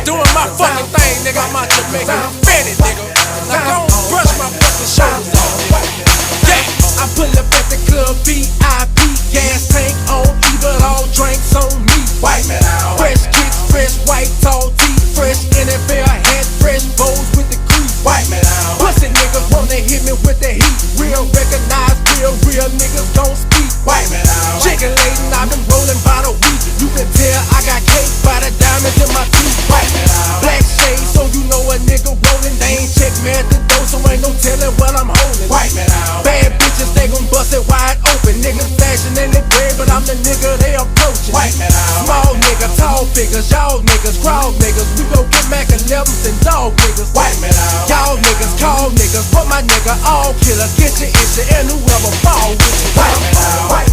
Doing my fucking thing, nigga. I'm out here making it ready, nigga. Now go brush my fucking shoulders off, nigga. Yeah, I pull up at the club, VIP, gas tank on E, but all drinks on me. White man out. Fresh kicks, fresh white tall tee, fresh NFL hat, fresh bows with the crease. White man out. Pussy niggas wanna hit me with the heat. Real recognize, real niggas don't speak. White man out. Chicken laden, I've been rolling by the week. You can tell I got cake by the diamonds in my teeth. White man out. Black shades, so you know a nigga rolling. They ain't check me at the door, so ain't no telling what I'm holding. White man out. Bad bitches, they gon' bust it wide open. Niggas flashing in the bread, but I'm the nigga they approaching. White man out. Small nigga, tall figures, y'all niggas, crowd niggas. We gon' get Mac 11s and dog niggas. White man out. Y'all niggas, call niggas, but my nigga all killer. Get your issue and whoever fall with you. White man out.